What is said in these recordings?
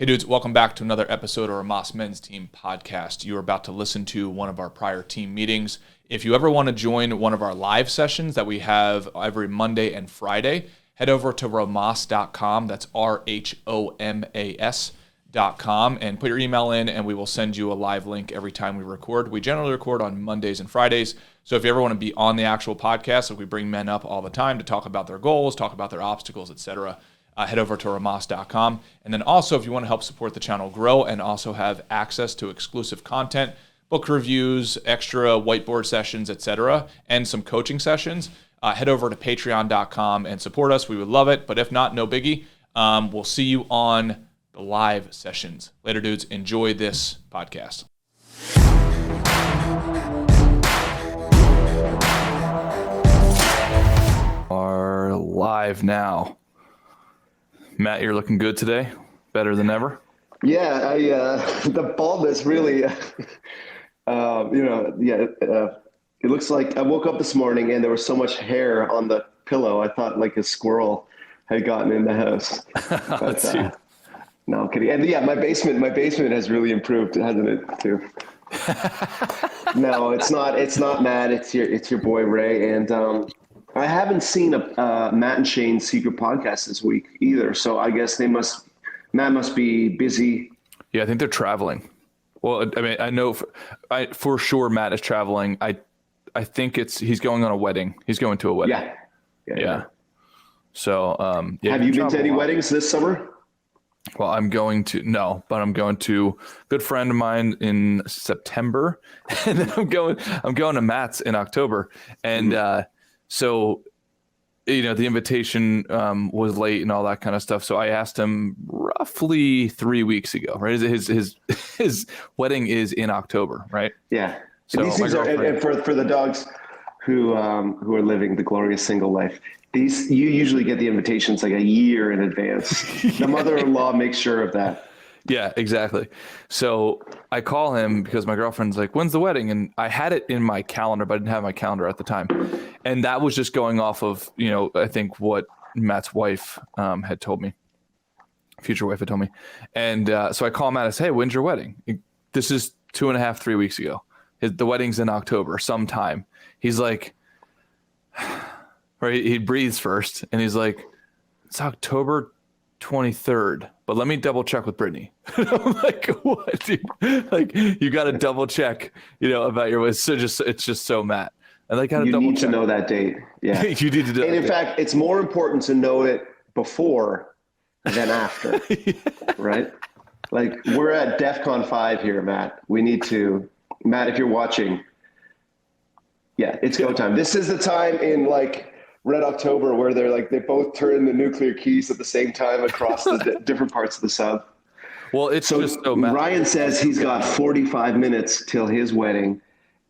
Hey dudes, welcome back to another episode of our Rhomas Men's Team podcast. You are about to listen to one of our prior team meetings. If you ever want to join one of our live sessions that we have every Monday and Friday, head over to rhomas.com. That's RHOMAS.com and put your email in and we will send you a live link every time we record. We generally record on Mondays and Fridays. So if you ever want to be on the actual podcast, like we bring men up all the time to talk about their goals, talk about their obstacles, etc., head over to rhomas.com. And then also, if you want to help support the channel grow and also have access to exclusive content, book reviews, extra whiteboard sessions, etc., and some coaching sessions, head over to patreon.com and support us. We would love it. But if not, no biggie. We'll see you on the live sessions. Later, dudes. Enjoy this podcast. Are live now. Matt, you're looking good today. Better than ever. Yeah, the baldness really, it looks like I woke up this morning and there was so much hair on the pillow. I thought like a squirrel had gotten in the house. Let's see. No, I'm kidding. And yeah, my basement has really improved, hasn't it, too? No, it's not Matt. It's your boy Ray. And I haven't seen a Matt and Shane's secret podcast this week either. So I guess Matt must be busy. Yeah, I think they're traveling. Well, I mean, I know for sure Matt is traveling. I think he's going on a wedding. He's going to a wedding. Yeah. So, have you been to any weddings this summer? Well, I'm going to a good friend of mine in September, and then I'm going to Matt's in October, and so, the invitation was late and all that kind of stuff. So I asked him roughly 3 weeks ago, right? His wedding is in October, right? Yeah. So these things and for the dogs who are living the glorious single life, you usually get the invitations like a year in advance. The mother-in-law makes sure of that. Yeah, exactly. So I call him because my girlfriend's like, when's the wedding? And I had it in my calendar, but I didn't have my calendar at the time. And that was just going off of, I think what Matt's wife had told me, future wife had told me. And so I call Matt and say, hey, when's your wedding? This is 2.5, 3 weeks ago. The wedding's in October sometime. He's like, right, he breathes first. And he's like, it's October 23rd, but let me double check with Brittany. I'm like, what, dude? Like, you got to double check, about your, it's just so Matt. And I got to double check. You need to know that date. Yeah. You need to do. And in fact, it's more important to know it before than after, right? Like, we're at DEFCON 5 here, Matt. We need to, Matt, if you're watching, it's go time. This is the time in like Red October where they both turn the nuclear keys at the same time across the different parts of the South. Well, it's just so Matt. Ryan says he's got 45 minutes till his wedding,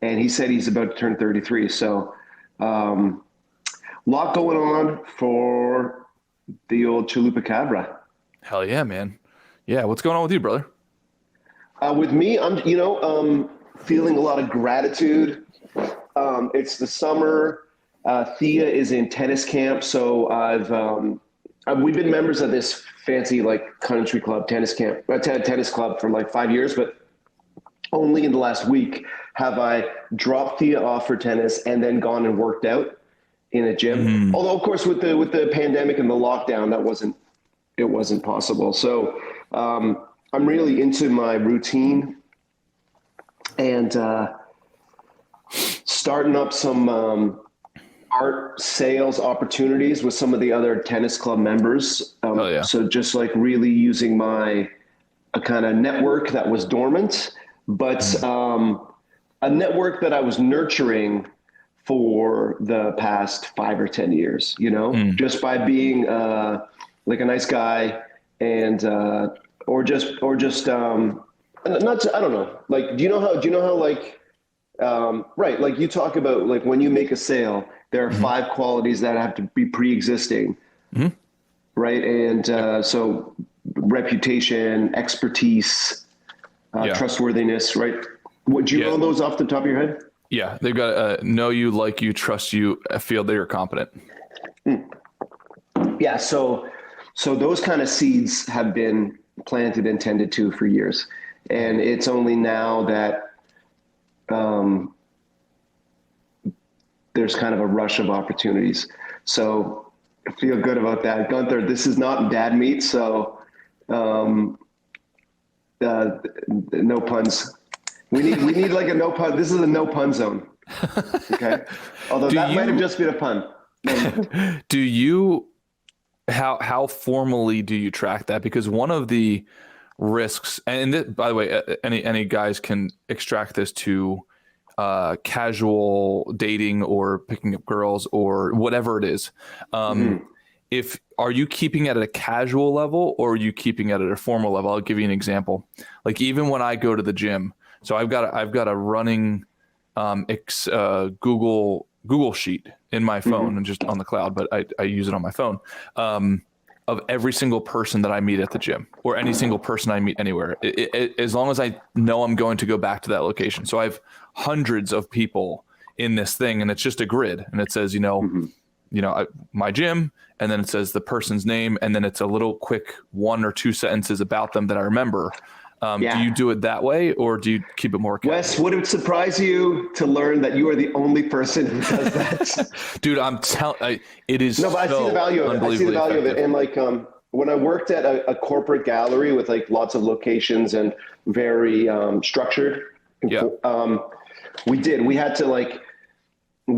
and he said he's about to turn 33. So, lot going on for the old Chalupa Cabra. Hell yeah, man. Yeah, what's going on with you, brother? With me, I'm feeling a lot of gratitude. It's the summer. Thea is in tennis camp, so we've been members of this fancy country club tennis club for 5 years, but only in the last week have I dropped Thea off for tennis and then gone and worked out in a gym. Mm-hmm. Although, of course, with the pandemic and the lockdown, it wasn't possible. So I'm really into my routine and starting up some art sales opportunities with some of the other tennis club members. So just really using my kind of network that was dormant, but a network that I was nurturing for the past 5 or 10 years, just by being like a nice guy and or just not to, I don't know, do you know how right, like you talk about when you make a sale, there are 5 qualities that have to be pre-existing, right? And so reputation, expertise, trustworthiness, right? Would you know those off the top of your head? Yeah, they've got know you, like you, trust you, feel that you're competent. Yeah, so those kind of seeds have been planted and tended to for years. And it's only now that there's kind of a rush of opportunities. So I feel good about that. Gunther, this is not dad meat, so no puns. We need like a no pun. This is a no pun zone. Okay. Although that might have just been a pun. Do you, how formally do you track that? Because one of the risks, and this, by the way, any guys can extract this to casual dating or picking up girls or whatever it is. If are you keeping it at a casual level or are you keeping it at a formal level? I'll give you an example. Like even when I go to the gym, so I've got a running Google sheet in my phone and just on the cloud, but I use it on my phone, of every single person that I meet at the gym or any single person I meet anywhere, as long as I know I'm going to go back to that location. So I have hundreds of people in this thing, and it's just a grid, and it says, my gym, and then it says the person's name, and then it's a little quick 1 or 2 sentences about them that I remember. Do you do it that way, or do you keep it more casual? Wes, would it surprise you to learn that you are the only person who does that? Dude, I'm telling it is. No, but I see the value of it. I see the value of it. And like when I worked at a corporate gallery with like lots of locations and very structured, we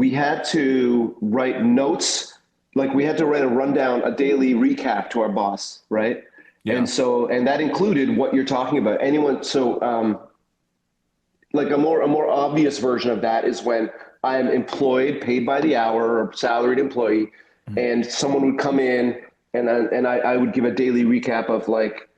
had to write notes. Like we had to write a rundown, a daily recap to our boss, right? Yeah. And that included what you're talking about. Like a more obvious version of that is when I'm employed, paid by the hour, or salaried employee, and someone would come in and I would give a daily recap of like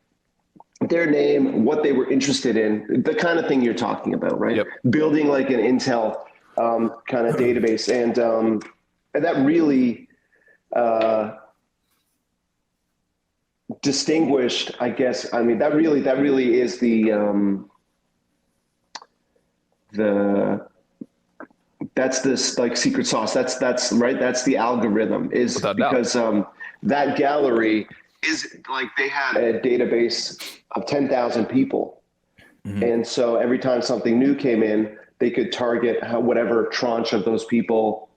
their name, what they were interested in, the kind of thing you're talking about, right? Yep. Building like an intel kind of database, and that really distinguished, I guess. I mean, that really is that's this like secret sauce. That's right. That's the algorithm, is because that gallery is like, they had a database of 10,000 people. And so every time something new came in, they could target whatever tranche of those people.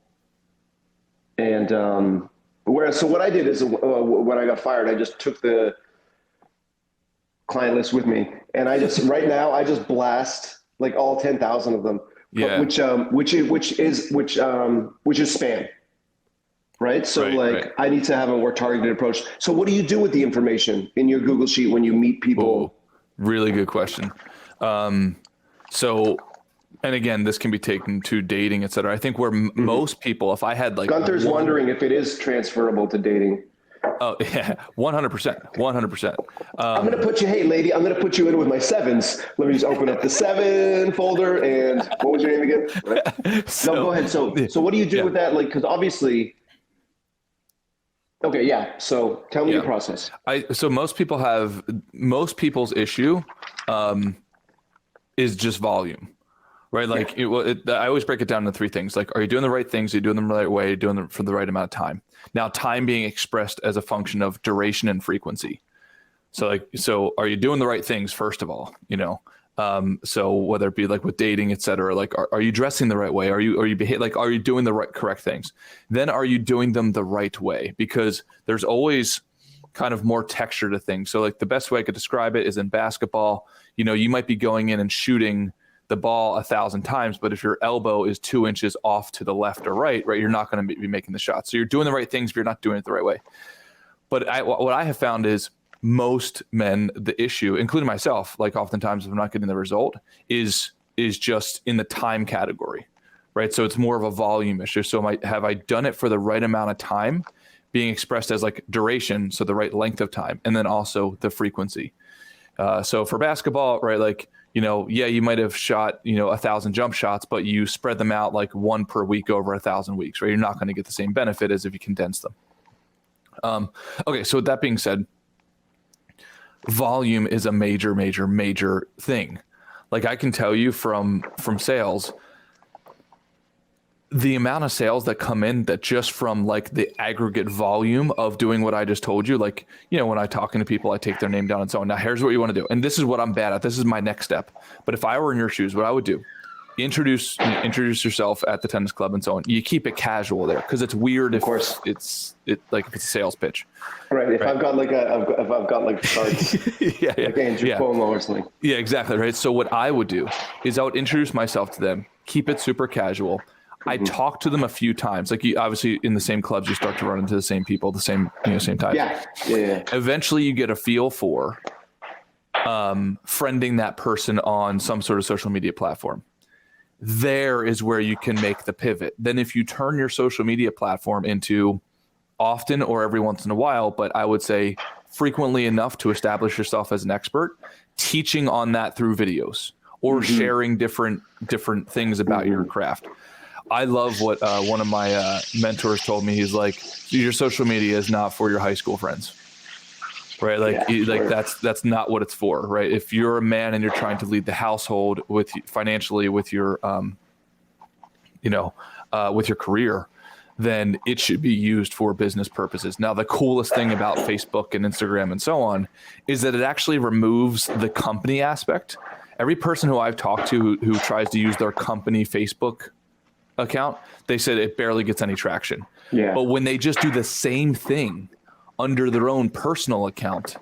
And so what I did is when I got fired, I just took the client list with me, and right now I just blast like all 10,000 of them, which is spam, right? So I need to have a more targeted approach. So what do you do with the information in your Google Sheet when you meet people? Really good question. And again, this can be taken to dating, et cetera. I think where most people, if I had like Gunther's wondering if it is transferable to dating. Oh yeah, 100%, 100%. I'm going to put you, hey lady, I'm going to put you in with my sevens. Let me just open up the 7 folder, and what was your name again? Right? No, go ahead. So what do you do with that? Like, cause obviously, okay. Yeah. So tell me the process. So most people's issue, is just volume. Right. Like I always break it down into 3 things. Like, are you doing the right things? Are you doing them the right way? Are you doing them for the right amount of time? Now, time being expressed as a function of duration and frequency. So are you doing the right things, first of all, so whether it be like with dating, et cetera, like, are you dressing the right way? Are you doing the correct things? Then are you doing them the right way? Because there's always kind of more texture to things. So like the best way I could describe it is in basketball, you might be going in and shooting the ball 1,000 times, but if your elbow is 2 inches off to the left or right, you're not going to be making the shot. So you're doing the right things, but you're not doing it the right way. But what I have found is most men, the issue, including myself, like oftentimes if I'm not getting the result, is just in the time category, right? So it's more of a volume issue. So have I done it for the right amount of time, being expressed as like duration, so the right length of time, and then also the frequency. So for basketball, right, like, you might have shot, 1,000 jump shots, but you spread them out like 1 per week over 1,000 weeks, right? You're not going to get the same benefit as if you condense them. Okay. So with that being said, volume is a major, major, major thing. Like I can tell you from sales, the amount of sales that come in that just from like the aggregate volume of doing what I just told you, like, you know, when I talking to people, I take their name down and so on. Now here's what you want to do. And this is what I'm bad at. This is my next step. But if I were in your shoes, what I would do, introduce yourself at the tennis club and so on. You keep it casual there, because it's weird if it's like if it's a sales pitch. Right. If I've got like cards, yeah, like Andrew Cuomo or something. Yeah, exactly. Right. So what I would do is I would introduce myself to them, keep it super casual. I talk to them a few times. Like, you obviously in the same clubs, you start to run into the same people, the same types. Yeah. Eventually you get a feel for friending that person on some sort of social media platform. There is where you can make the pivot. Then if you turn your social media platform into often or every once in a while, but I would say frequently enough to establish yourself as an expert, teaching on that through videos or sharing different things about your craft. I love what one of my mentors told me. He's like, your social media is not for your high school friends, right? Like, that's not what it's for, right? If you're a man and you're trying to lead the household with financially, with your, with your career, then it should be used for business purposes. Now, the coolest thing about Facebook and Instagram and so on is that it actually removes the company aspect. Every person who I've talked to who tries to use their company Facebook account, they said it barely gets any traction. Yeah. But when they just do the same thing under their own personal account,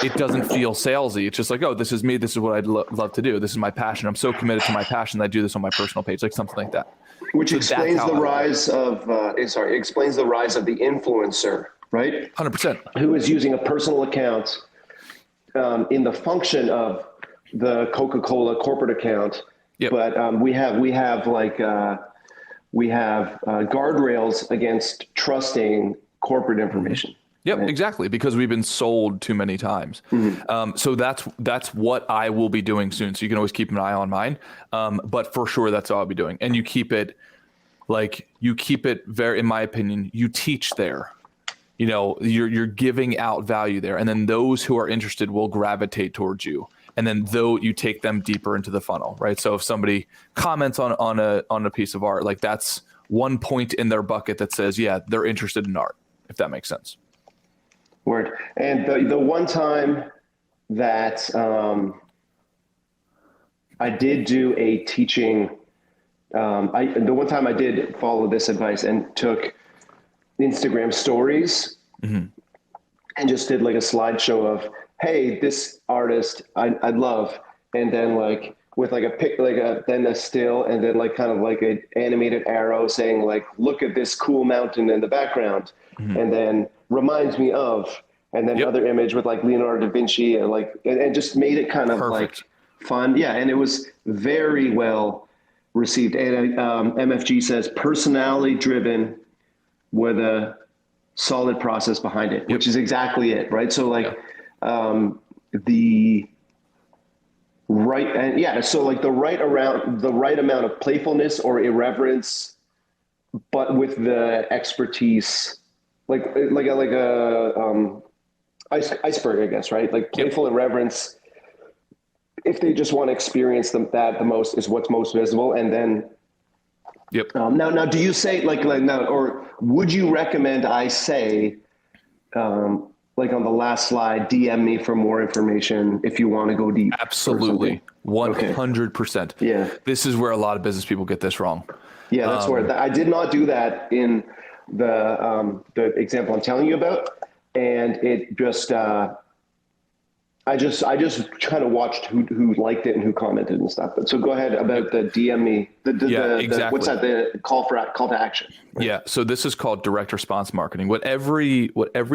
it doesn't feel salesy. It's just like, oh, this is me. This is what I'd love to do. This is my passion. I'm so committed to my passion that I do this on my personal page, like something like that. Which explains the rise of the influencer, right? 100%. Who is using a personal account in the function of the Coca-Cola corporate account. Yep. But we have guardrails against trusting corporate information. Yep, right? Exactly, because we've been sold too many times. So that's what I will be doing soon. So you can always keep an eye on mine. But for sure, that's all I'll be doing. And you keep it very, in my opinion, you teach there. You know, you're giving out value there, and then those who are interested will gravitate towards you. And then though you take them deeper into the funnel, right? So if somebody comments on a piece of art, like that's one point in their bucket that says, yeah, they're interested in art, if that makes sense. Word. And the one time that I did do a teaching, the one time I did follow this advice and took Instagram stories and just did like a slideshow of, hey, this artist I love, and then like with like a pic, then a still, and then like kind of like an animated arrow saying like, look at this cool mountain in the background, and then reminds me of, and then another image with like Leonardo da Vinci, and like and just made it kind of like fun, and it was very well received. And MFG says personality driven with a solid process behind it, which is exactly it, right? So like. The right and so like the right amount of playfulness or irreverence, but with the expertise, like a iceberg, I guess, right? Like playful irreverence. If they just want to experience that the most is what's most visible, and then. Now, do you say like now, or would you recommend I say? Like on the last slide, DM me for more information if you want to go deep. Absolutely. 100%. Yeah. This is where a lot of business people get this wrong. Yeah, that's where I did not do that in the example I'm telling you about. And it just, I just kind of watched who liked it and who commented and stuff. But so go ahead about the DM me. Exactly. What's that? The call to action. Right? Yeah. So this is called direct response marketing. What every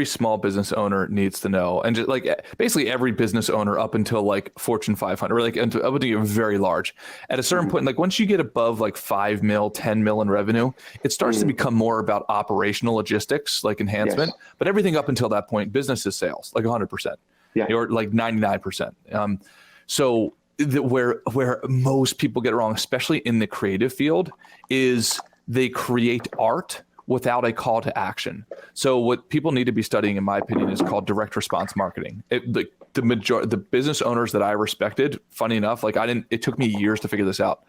small business owner needs to know, and just like basically every business owner up until like Fortune 500, or like up until you're very large, at a certain point, like once you get above like 5 mil, 10 mil in revenue, it starts to become more about operational logistics, like enhancement. But everything up until that point, business is sales, like 100%. Yeah. Or like 99%. So where most people get it wrong, especially in the creative field, is they create art without a call to action. So what people need to be studying, in my opinion, is called direct response marketing. The business owners that I respected, funny enough, like it took me years to figure this out.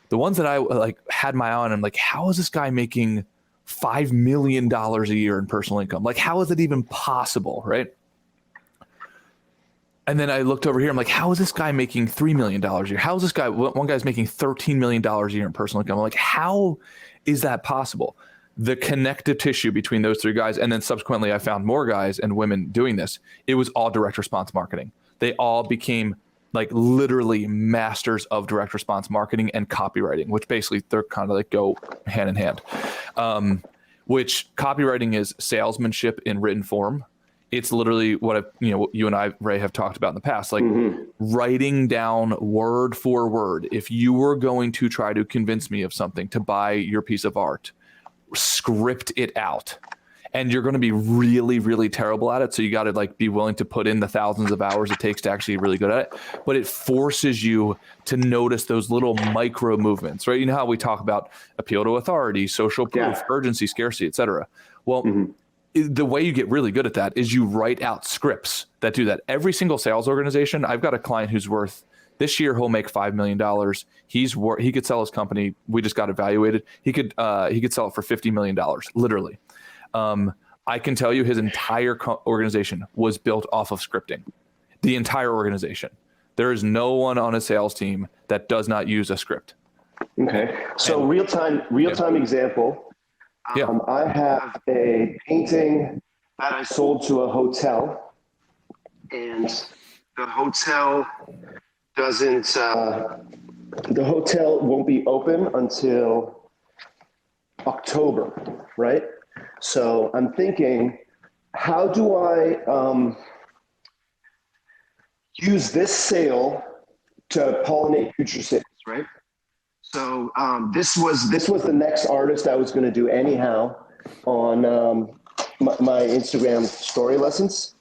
The ones that I like had my eye on, I'm like, how is this guy making $5 million a year in personal income? Like, how is it even possible? Right. And then I looked over here. I'm like, how is this guy making $3 million a year? How is this guy? One guy's making $13 million a year in personal income. I'm like, how is that possible? The connective tissue between those three guys. And then subsequently, I found more guys and women doing this. It was all direct response marketing. They all became like literally masters of direct response marketing and copywriting, which basically they're kind of like go hand in hand. Which copywriting is salesmanship in written form. It's literally what you and I, Ray, have talked about in the past, like writing down word for word. If you were going to try to convince me of something to buy your piece of art, script it out. And you're going to be really, really terrible at it. So you got to like be willing to put in the thousands of hours it takes to actually be really good at it. But it forces you to notice those little micro movements, right? You know how we talk about appeal to authority, social proof, urgency, scarcity, et cetera. Well, the way you get really good at that is you write out scripts that do that. Every single sales organization, I've got a client who's worth, this year he'll make $5 million. He could sell his company. We just got evaluated. He could sell it for $50 million, literally. I can tell you his entire organization was built off of scripting. The entire organization. There is no one on a sales team that does not use a script. Okay. So real time example. I have a painting that I sold to a hotel, and the hotel doesn't, the hotel won't be open until October, right? So I'm thinking, how do I use this sale to pollinate future sales, right? So this was the next artist I was going to do anyhow on my Instagram story lessons.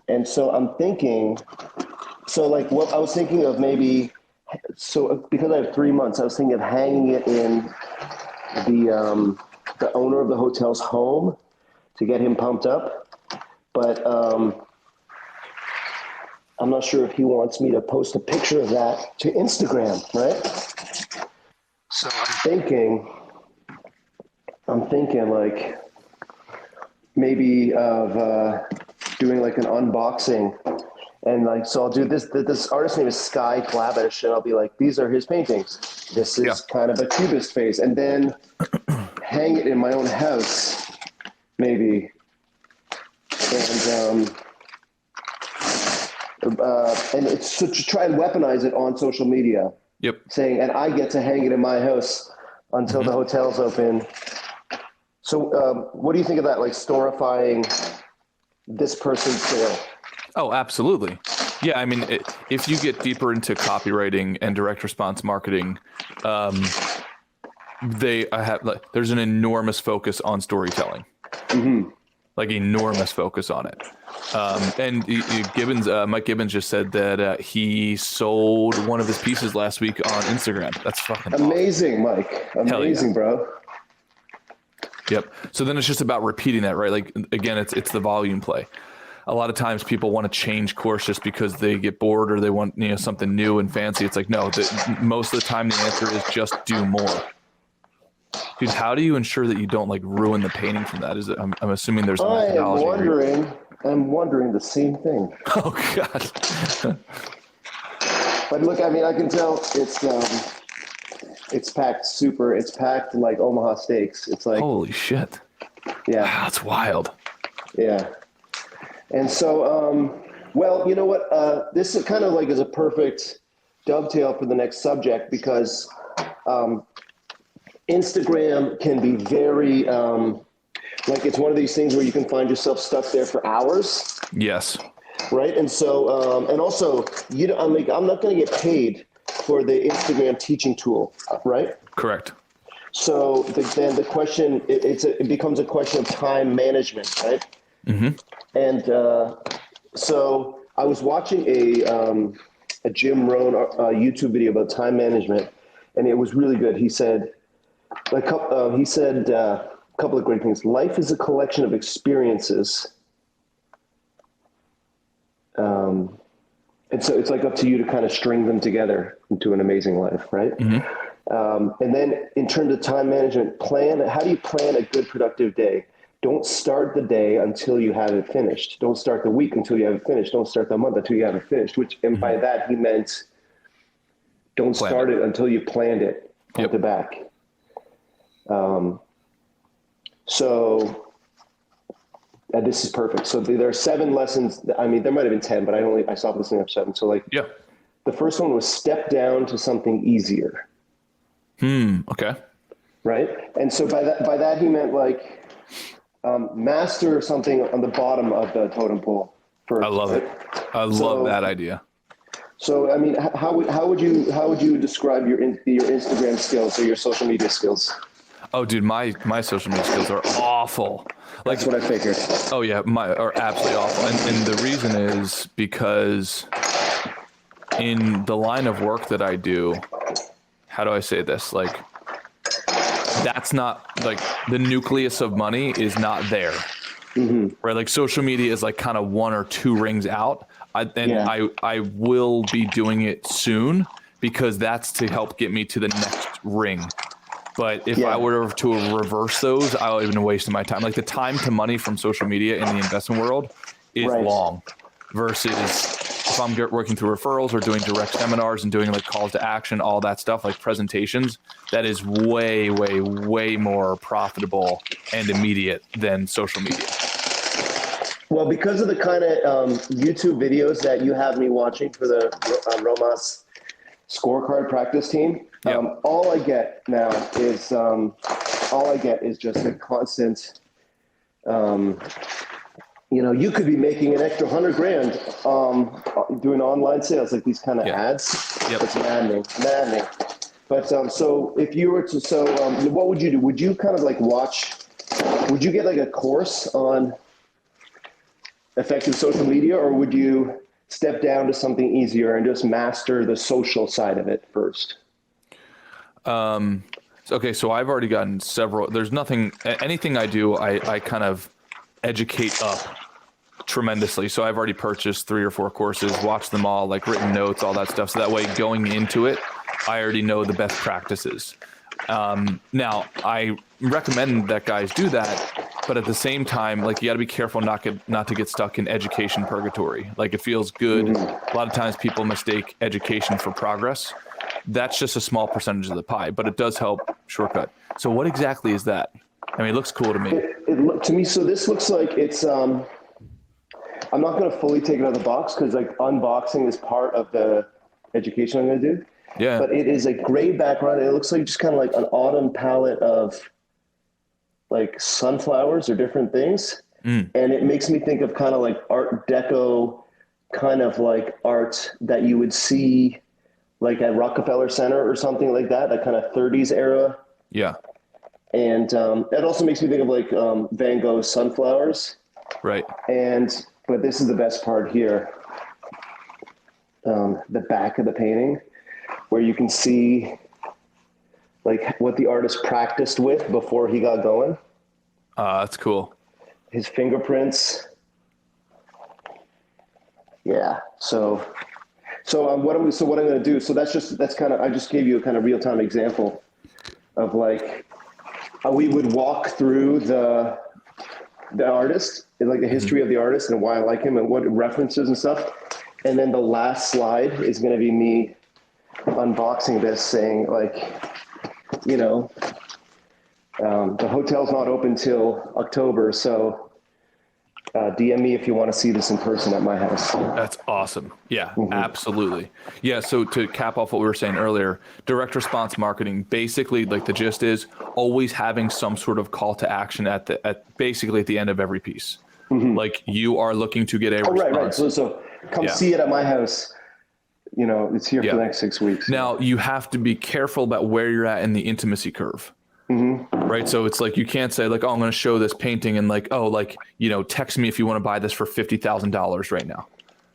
And so I'm thinking, so like what I was thinking of maybe, so because I have 3 months, I was thinking of hanging it in the owner of the hotel's home to get him pumped up. But I'm not sure if he wants me to post a picture of that to Instagram, right? So I'm thinking like maybe of doing like an unboxing, and like, so I'll do this. This artist's name is Sky Clavish, and I'll be like, these are his paintings. This is kind of a cubist face, and then hang it in my own house, maybe, and it's to try and weaponize it on social media. Saying, and I get to hang it in my house until the hotel's open. So what do you think of that? Like storifying this person's sale? Oh, absolutely. Yeah. I mean, if you get deeper into copywriting and direct response marketing, there's an enormous focus on storytelling, like enormous focus on it. And Mike Gibbons just said that he sold one of his pieces last week on Instagram. That's fucking amazing, awesome. Mike. Amazing, bro. Yep. So then it's just about repeating that, right? Like, again, it's the volume play. A lot of times people want to change course just because they get bored or they want, something new and fancy. It's like, no, most of the time the answer is just do more. Dude, how do you ensure that you don't like ruin the painting from that? I'm assuming there's a methodology. I'm wondering the same thing. Oh God. But look, I mean, I can tell it's packed like Omaha steaks. It's like, holy shit. Yeah. Wow, that's wild. Yeah. And so, well, you know what? This is kind of like is a perfect dovetail for the next subject, because Instagram can be very, like it's one of these things where you can find yourself stuck there for hours. Yes. Right. And so, and also, I'm not going to get paid for the Instagram teaching tool, right? Correct. So then the question, it becomes a question of time management, right? And so I was watching a Jim Rohn YouTube video about time management, and it was really good. He said, a couple of great things. Life is a collection of experiences. And so it's like up to you to kind of string them together into an amazing life, right? And then in terms of time management, how do you plan a good productive day? Don't start the day until you have it finished. Don't start the week until you have it finished. Don't start the month until you have it finished, and by that he meant don't start it until you planned it front to back. This is perfect. So there are 7 lessons. I mean, there might've been 10, but I stopped listening up 7. So the first one was step down to something easier. Okay. Right. And so by that he meant master something on the bottom of the totem pole first. I love it. I love that idea. So, I mean, how would you describe your Instagram skills or your social media skills? Oh, dude, my social media skills are awful. That's what I figured. Oh yeah, are absolutely awful. And the reason is because in the line of work that I do, how do I say this? Like, that's not like the nucleus of money is not there. Right? Like social media is like kind of 1 or 2 rings out. I will be doing it soon because that's to help get me to the next ring. But if I were to reverse those, I would have been wasting my time. Like the time to money from social media in the investment world is long versus if I'm working through referrals or doing direct seminars and doing like calls to action, all that stuff, like presentations, that is way, way, way more profitable and immediate than social media. Well, because of the kind of YouTube videos that you have me watching for the Rhomas scorecard practice team, all I get now is just a constant, you could be making an extra $100,000 doing online sales, like these kind of ads. It's maddening. But so if you were to, what would you do? Would you kind of like would you get like a course on effective social media, or would you step down to something easier and just master the social side of it first? Okay, so I've already gotten several. There's anything I do, I kind of educate up tremendously. So I've already purchased 3 or 4 courses, watched them all, like written notes, all that stuff. So that way going into it, I already know the best practices. Now I recommend that guys do that, but at the same time, like you got to be careful not to get stuck in education purgatory. Like it feels good. A lot of times people mistake education for progress. That's just a small percentage of the pie, but it does help shortcut. So what exactly is that? I mean, it looks cool to me. It looked to me. So this looks like it's, I'm not going to fully take it out of the box because like unboxing is part of the education I'm going to do. Yeah. But it is a gray background. It looks like just kind of like an autumn palette of like sunflowers or different things. And it makes me think of kind of like Art Deco kind of like art that you would see like at Rockefeller Center or something like that kind of 30s era. Yeah. And it also makes me think of like Van Gogh's Sunflowers. Right. But this is the best part here. The back of the painting where you can see like what the artist practiced with before he got going. That's cool. His fingerprints. Yeah. So what I'm going to do. So that's kind of, I just gave you a kind of real time example of like, we would walk through the artist, like the history of the artist and why I like him and what references and stuff. And then the last slide is going to be me unboxing this saying like, the hotel's not open till October. So DM me if you want to see this in person at my house. That's awesome. Yeah, absolutely. Yeah. So to cap off what we were saying earlier, direct response marketing, basically like the gist is always having some sort of call to action basically at the end of every piece. Like you are looking to get a response. Right. So come see it at my house. It's here for the next 6 weeks. Now you have to be careful about where you're at in the intimacy curve. Right. So it's like, you can't say like, oh, I'm going to show this painting and like, oh, like, text me if you want to buy this for $50,000 right now.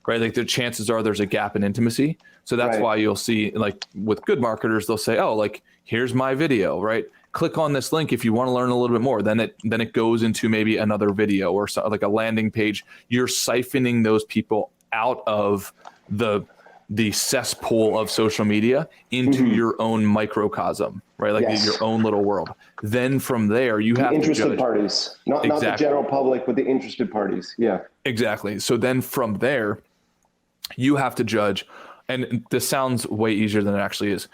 Right. Like the chances are there's a gap in intimacy. So that's why you'll see like with good marketers, they'll say, oh, like, here's my video, right? Click on this link if you want to learn a little bit more. Then it goes into maybe another video or like a landing page. You're siphoning those people out of the the cesspool of social media into your own microcosm, right? Like your own little world. Then from there, you have interested to judge. Parties, not the general public, but the interested parties. Yeah, exactly. So then from there, you have to judge, and this sounds way easier than it actually is.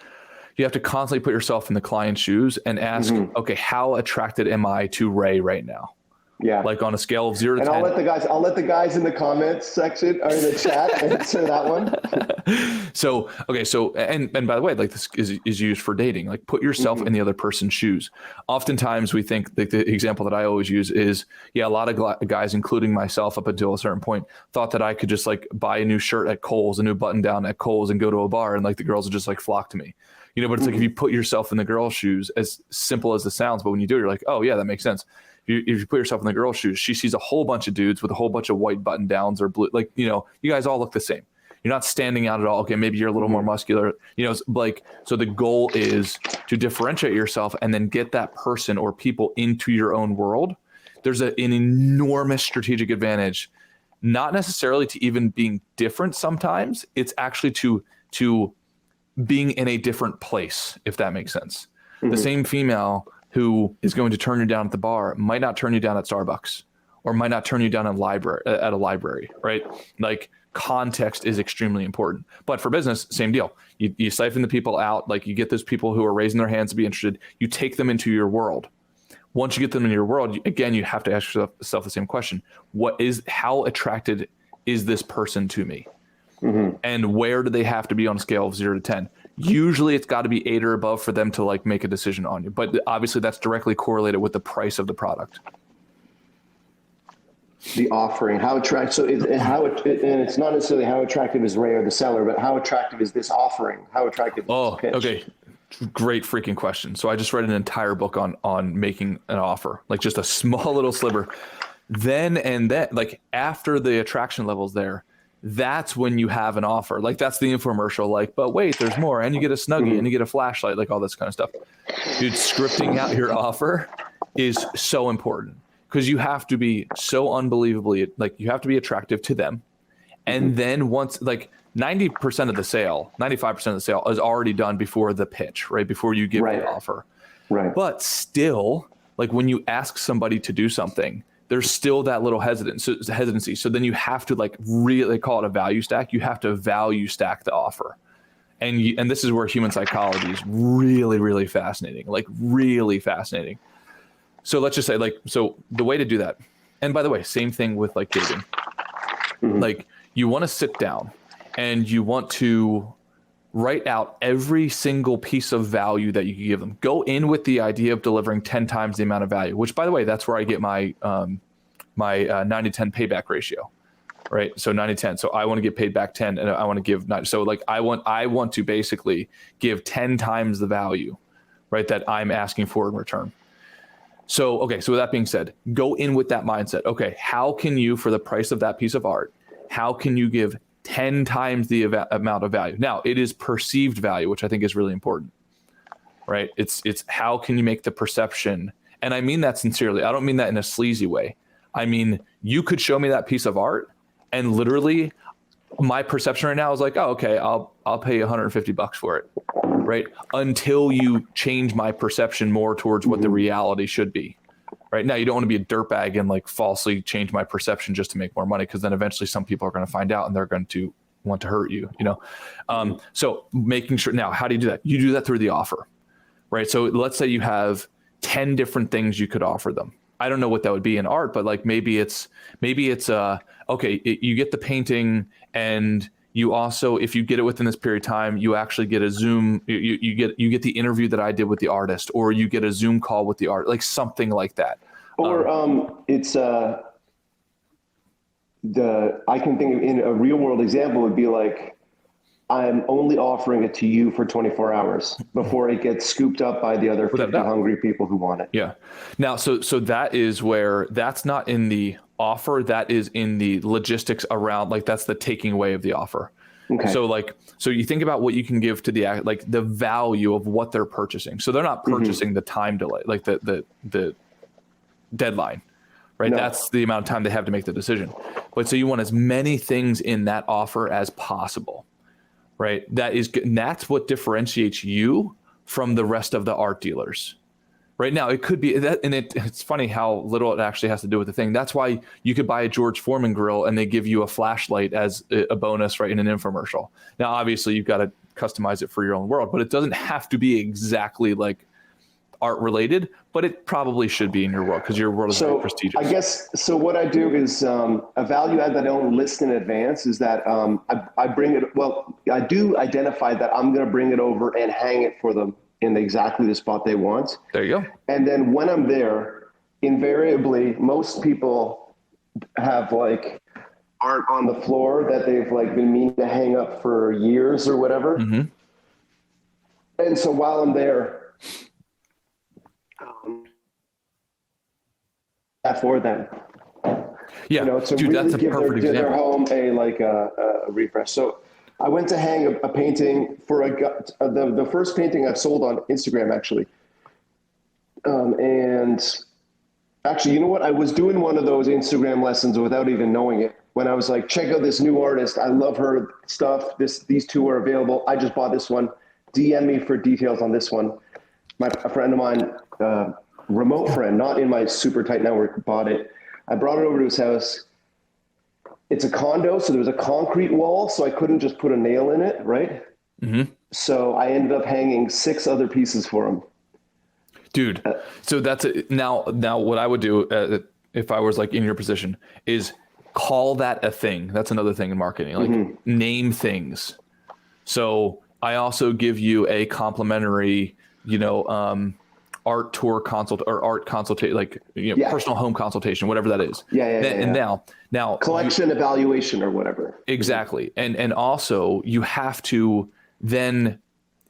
You have to constantly put yourself in the client's shoes and ask, okay, how attracted am I to Ray right now? Yeah. Like on a scale of 0 to 10. And I'll let the guys in the comments section or in the chat answer that one. So, okay. So, and by the way, like this is used for dating, like put yourself in the other person's shoes. Oftentimes we think like the example that I always use is, a lot of guys, including myself up until a certain point, thought that I could just like buy a new shirt at Kohl's, a new button down at Kohl's and go to a bar and like the girls would just like flock to me. But it's like if you put yourself in the girl's shoes, as simple as it sounds, but when you do it, you're like, oh yeah, that makes sense. If you put yourself in the girl's shoes, she sees a whole bunch of dudes with a whole bunch of white button downs or blue, like, you guys all look the same. You're not standing out at all. Okay, maybe you're a little more muscular, like, so the goal is to differentiate yourself and then get that person or people into your own world. There's an enormous strategic advantage, not necessarily to even being different sometimes. It's actually to being in a different place, if that makes sense. The same female who is going to turn you down at the bar might not turn you down at Starbucks or might not turn you down at a library, right? Like context is extremely important. But for business, same deal. You siphon the people out, like you get those people who are raising their hands to be interested, you take them into your world. Once you get them in your world, again, you have to ask yourself the same question. How attracted is this person to me? And where do they have to be on a scale of 0 to 10? Usually it's got to be 8 or above for them to like make a decision on you. But obviously that's directly correlated with the price of the product. The offering, how attractive. So and it's not necessarily how attractive is Ray or the seller, but how attractive is this offering? How attractive is this pitch? Okay. Great freaking question. So I just read an entire book on making an offer, like just a small little sliver. Then like after the attraction levels there, that's when you have an offer. Like that's the infomercial, like, but wait, there's more. And you get a Snuggie and you get a flashlight, like all this kind of stuff. Dude, scripting out your offer is so important because you have to be so unbelievably, like you have to be attractive to them. And then once like 90% of the sale, 95% of the sale is already done before the pitch, right? Before you give the offer. Right. But still, like when you ask somebody to do something, there's still that little hesitancy. So then you have to like really call it a value stack. You have to value stack the offer. And this is where human psychology is really, really fascinating, like really fascinating. So let's just say so the way to do that. And by the way, same thing with like dating. Like you want to sit down and you want to write out every single piece of value that you can give them. Go in with the idea of delivering 10 times the amount of value, which by the way, that's where I get my 90-10 payback ratio, right? So 90-10. So I want to get paid back 10 and I want to give 90. So like I want to basically give 10 times the value, right? That I'm asking for in return. So, okay. So with that being said, go in with that mindset. Okay. How can you, for the price of that piece of art, how can you give 10 times the amount of value? Now it is perceived value, which I think is really important, right? It's how can you make the perception? And I mean that sincerely. I don't mean that in a sleazy way. I mean, you could show me that piece of art and literally my perception right now is like, oh, okay, I'll pay $150 for it, right? Until you change my perception more towards what the reality should be. Right now, you don't want to be a dirtbag and like falsely change my perception just to make more money, because then eventually some people are going to find out and they're going to want to hurt you. So making sure. Now, how do you do that? You do that through the offer, right? So let's say you have 10 different things you could offer them. I don't know what that would be in art, but like maybe it's okay. You get the painting, and you also, if you get it within this period of time, you actually get a Zoom. You get the interview that I did with the artist, or you get a Zoom call with the art, like something like that. Or it's I can think of in a real world example would be like, I'm only offering it to you for 24 hours before it gets scooped up by the other 50 hungry people who want it. Yeah. Now, so that is where that's not in the offer. That is in the logistics around, like that's the taking away of the offer. Okay. So you think about what you can give to the value of what they're purchasing. So they're not purchasing the time delay, like the deadline, right? No. That's the amount of time they have to make the decision. But so you want as many things in that offer as possible. right? That's what differentiates you from the rest of the art dealers. Right now, it could be that, and it's funny how little it actually has to do with the thing. That's why you could buy a George Foreman grill and they give you a flashlight as a bonus, right, in an infomercial. Now, obviously, you've got to customize it for your own world, but it doesn't have to be exactly like art related, but it probably should be in your world because your world is very prestigious. I guess, so what I do is a value add that I don't list in advance is that I bring it, well, I do identify that I'm going to bring it over and hang it for them in exactly the spot they want. There you go. And then when I'm there, invariably, most people have like art on the floor that they've like been meaning to hang up for years or whatever. Mm-hmm. And so while I'm there, for them. Yeah, you know, to dude, really that's a give perfect their example. home a refresh. So I went to hang a painting for the first painting I've sold on Instagram, actually. And actually, you know what? I was doing one of those Instagram lessons without even knowing it. When I was like, check out this new artist. I love her stuff. These two are available. I just bought this one. DM me for details on this one. A friend of mine, remote friend, not in my super tight network, bought it. I brought it over to his house. It's a condo, so there was a concrete wall, so I couldn't just put a nail in it, right? Mm-hmm. So I ended up hanging 6 other pieces for him. Dude, so that's now what I would do if I was like in your position is call that a thing. That's another thing in marketing, like name things. So I also give you a complimentary, art tour consult or art consultation, like personal home consultation, whatever that is. And now collection evaluation or whatever. Exactly. And also you have to then,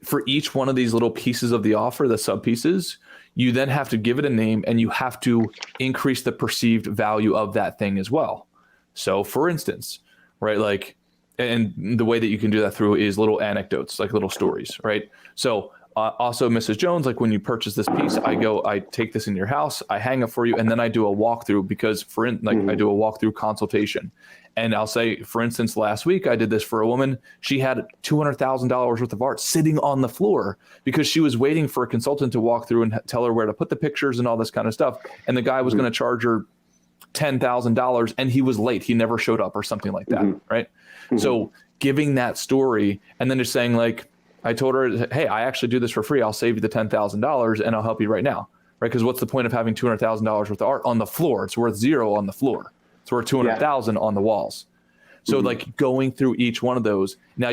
for each one of these little pieces of the offer, the sub pieces, you then have to give it a name and you have to increase the perceived value of that thing as well. So for instance, right, like, and the way that you can do that through is little anecdotes, like little stories, right? So also, Mrs. Jones, like when you purchase this piece, I take this in your house, I hang it for you, and then I do a walkthrough because I do a walkthrough consultation. And I'll say, for instance, last week I did this for a woman. She had $200,000 worth of art sitting on the floor because she was waiting for a consultant to walk through and tell her where to put the pictures and all this kind of stuff. And the guy was going to charge her $10,000 and he was late. He never showed up or something like that, right? So giving that story and then just saying like, I told her, hey, I actually do this for free. I'll save you the $10,000 and I'll help you right now, right? Because what's the point of having $200,000 worth of art on the floor? It's worth $0 on the floor. It's worth $200,000 on the walls. So like going through each one of those, now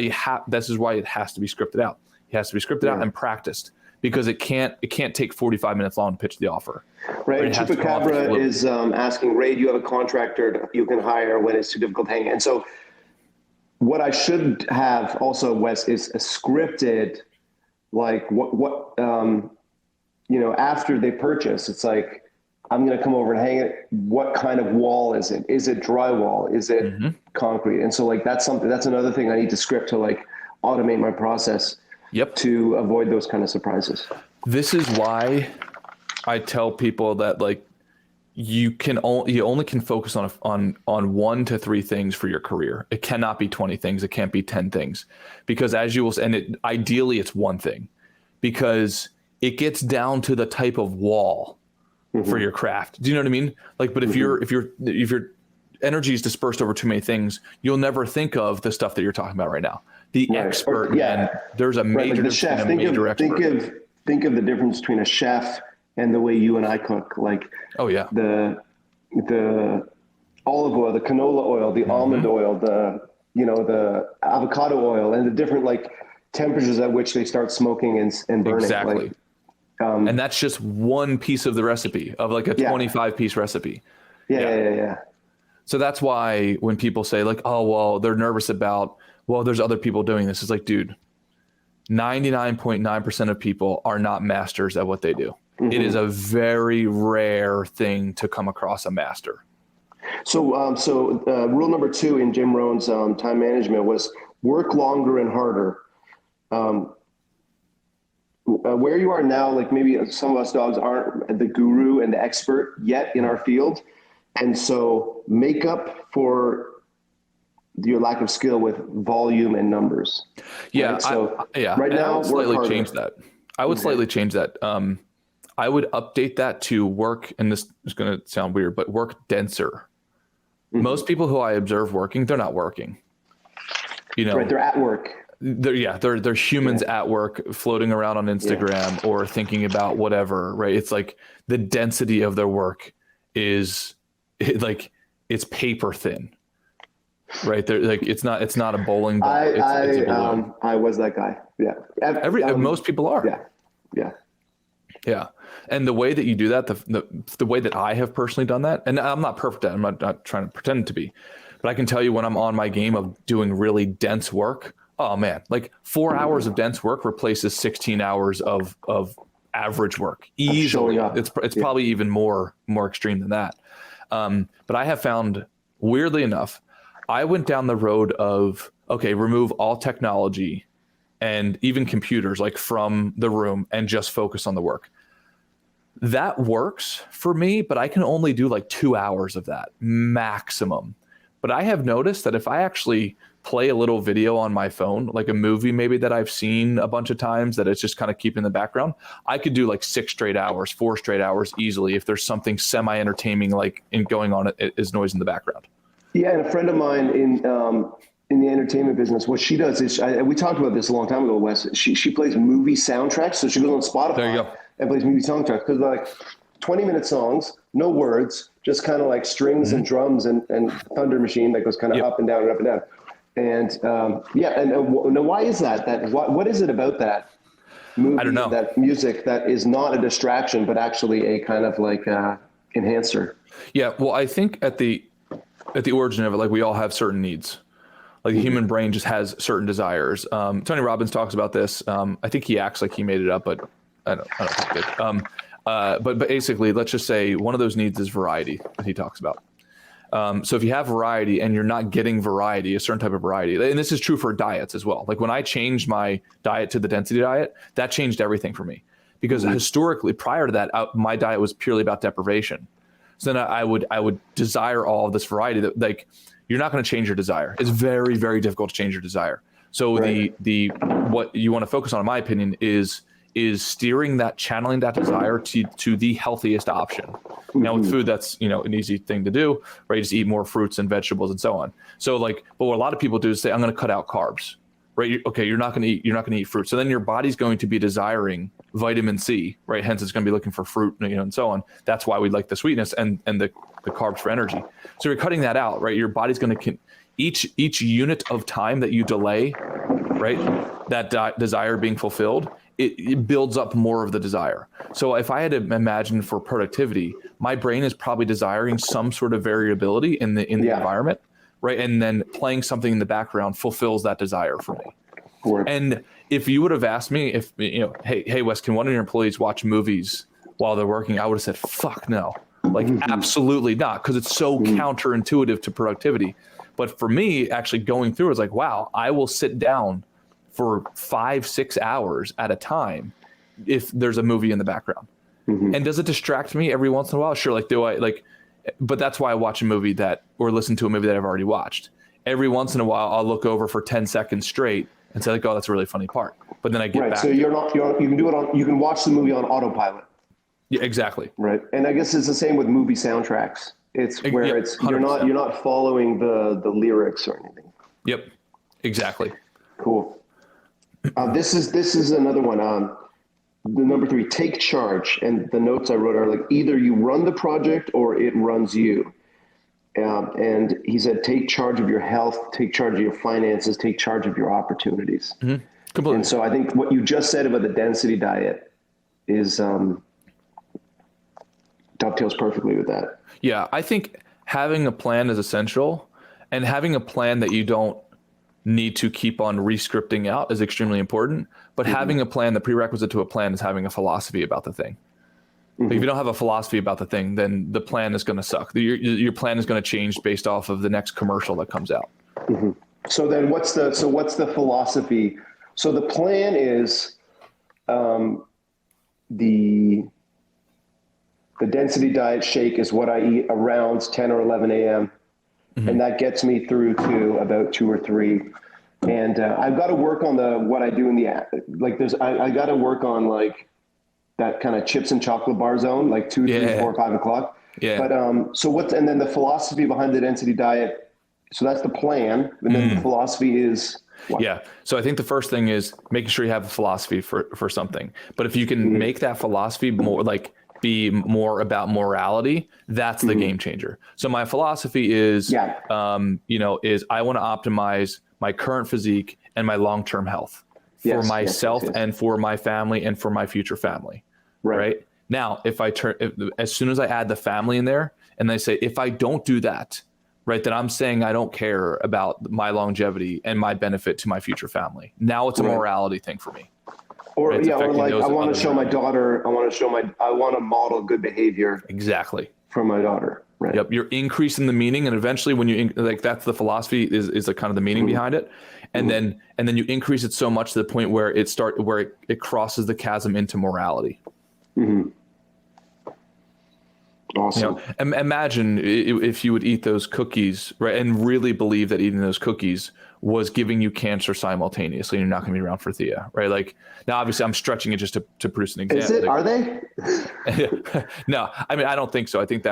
this is why it has to be scripted out. It has to be scripted out and practiced because it can't take 45 minutes long to pitch the offer. Right. Chupacabra is asking, Ray, do you have a contractor you can hire when it's too difficult to hang? And so what I should have also, Wes, is a scripted, like after they purchase, it's like, I'm going to come over and hang it. What kind of wall is it? Is it drywall? Is it concrete? And so like, that's another thing I need to script to like automate my process to avoid those kind of surprises. This is why I tell people that like, you only can focus on 1 to 3 things for your career. It cannot be 20 things. It can't be 10 things, because as you will, and ideally it's one thing, because it gets down to the type of wall for your craft. Do you know what I mean? Like, but if your energy is dispersed over too many things, you'll never think of the stuff that you're talking about right now. The expert, man, there's a major, like the chef. Think of the difference between a chef and the way you and I cook, like the olive oil, the canola oil, the almond oil, the avocado oil, and the different like temperatures at which they start smoking and burning. Exactly. Like, and that's just one piece of the recipe of like a 25 piece recipe. Yeah. So that's why when people say like, oh, well, they're nervous about, well, there's other people doing this. It's like, dude, 99.9% of people are not masters at what they do. It is a very rare thing to come across a master. So rule number 2 in Jim Rohn's time management was work longer and harder. Where you are now, like maybe some of us dogs aren't the guru and the expert yet in our field. And so make up for your lack of skill with volume and numbers. Yeah. Right? So right now I would slightly work change that. I would slightly change that. I would update that to work, and this is going to sound weird, but work denser. Most people who I observe working, they're not working. Right, they're at work. They're humans at work, floating around on Instagram or thinking about whatever, right? It's like the density of their work is it's paper thin, right? They're like, it's not a bowling ball. It's a balloon. I was that guy. Yeah. Most people are. Yeah. Yeah. Yeah. And the way that you do that, the way that I have personally done that, and I'm not perfect at it, I'm not trying to pretend to be, but I can tell you when I'm on my game of doing really dense work, oh man, like 4 hours of dense work replaces 16 hours of average work easily. It's probably even more extreme than that. But I have found, weirdly enough, I went down the road of, okay, remove all technology and even computers like from the room and just focus on the work. That works for me, but I can only do like 2 hours of that maximum. But I have noticed that if I actually play a little video on my phone, like a movie maybe that I've seen a bunch of times that it's just kind of keeping in the background, I could do like 6 straight hours, 4 straight hours easily if there's something semi-entertaining like going on is noise in the background. Yeah, and a friend of mine in the entertainment business, what she does is, we talked about this a long time ago, Wes, she plays movie soundtracks. So she goes on Spotify there you go. and plays movie soundtracks, because like 20-minute songs, no words, just kind of like strings and drums and thunder machine that goes kind of up and down and up and down. And why is that? What is it about that movie, I don't know, that music that is not a distraction, but actually a kind of like enhancer? Yeah, well, I think at the origin of it, like we all have certain needs. Like the human brain just has certain desires. Tony Robbins talks about this. I think he acts like he made it up, but I don't think he did. But basically, let's just say one of those needs is variety that he talks about. So if you have variety and you're not getting variety, a certain type of variety, and this is true for diets as well. Like when I changed my diet to the density diet, that changed everything for me, because historically prior to that, my diet was purely about deprivation. So then I would desire all of this variety that, like, you're not going to change your desire. It's very, very difficult to change your desire. So the what you want to focus on, in my opinion, is steering that, channeling that desire to the healthiest option. Now with food, that's, an easy thing to do, right? You just eat more fruits and vegetables and so on. So but what a lot of people do is say, I'm going to cut out carbs, right? You're not going to eat fruit. So then your body's going to be desiring vitamin C, right? Hence it's going to be looking for fruit, and so on. That's why we like the sweetness and the carbs for energy. So you're cutting that out, right? Your body's going to, each unit of time that you delay, right? That desire being fulfilled, it builds up more of the desire. So if I had to imagine for productivity, my brain is probably desiring some sort of variability in the environment, right? And then playing something in the background fulfills that desire for me. Cool. And if you would have asked me if, hey, Wes, can one of your employees watch movies while they're working? I would have said, fuck no. Like, absolutely not, because it's so counterintuitive to productivity. But for me, actually going through, it's like, wow, I will sit down for 5-6 hours at a time if there's a movie in the background. And does it distract me every once in a while? Sure. But that's why I watch a movie or listen to a movie that I've already watched. Every once in a while, I'll look over for 10 seconds straight and say, like, oh, that's a really funny part. But then I get back. So you can watch the movie on autopilot. Yeah, exactly. Right. And I guess it's the same with movie soundtracks. It's where you're not following the lyrics or anything. Yep. Exactly. Cool. This is another one. The number 3, take charge. And the notes I wrote are like, either you run the project or it runs you. And he said, take charge of your health, take charge of your finances, take charge of your opportunities. Completely. And so I think what you just said about the density diet is dovetails perfectly with that. Yeah, I think having a plan is essential, and having a plan that you don't need to keep on re-scripting out is extremely important. But having a plan, the prerequisite to a plan is having a philosophy about the thing. Like if you don't have a philosophy about the thing, then the plan is going to suck. Your plan is going to change based off of the next commercial that comes out. So then what's the philosophy? So the plan is the density diet shake is what I eat around 10 or 11 a.m. and that gets me through to about 2 or 3. And I've got to work on what I do in the like. I got to work on like that kind of chips and chocolate bar zone, like 2, 3, 4, 5 o'clock. Yeah. But and then the philosophy behind the density diet. So that's the plan, and then the philosophy is what? Yeah. So I think the first thing is making sure you have a philosophy for something. But if you can make that philosophy more like be more about morality, that's the game changer. So my philosophy is, is I want to optimize my current physique and my long-term health for myself and for my family and for my future family. Right. Now, as soon as I add the family in there and they say, if I don't do that, right, then I'm saying I don't care about my longevity and my benefit to my future family. Now it's a morality thing for me. Or or like I want to show my daughter, I want to model good behavior. Exactly. For my daughter. Right. Yep. You're increasing the meaning, and eventually when you that's the philosophy is the kind of the meaning behind it. And then you increase it so much to the point where it crosses the chasm into morality. Awesome. Imagine if you would eat those cookies, right, and really believe that eating those cookies was giving you cancer simultaneously, and you're not going to be around for Thea, right? Like, now, obviously, I'm stretching it just to produce an example. Is it? Are they? No, I mean, I don't think so. I think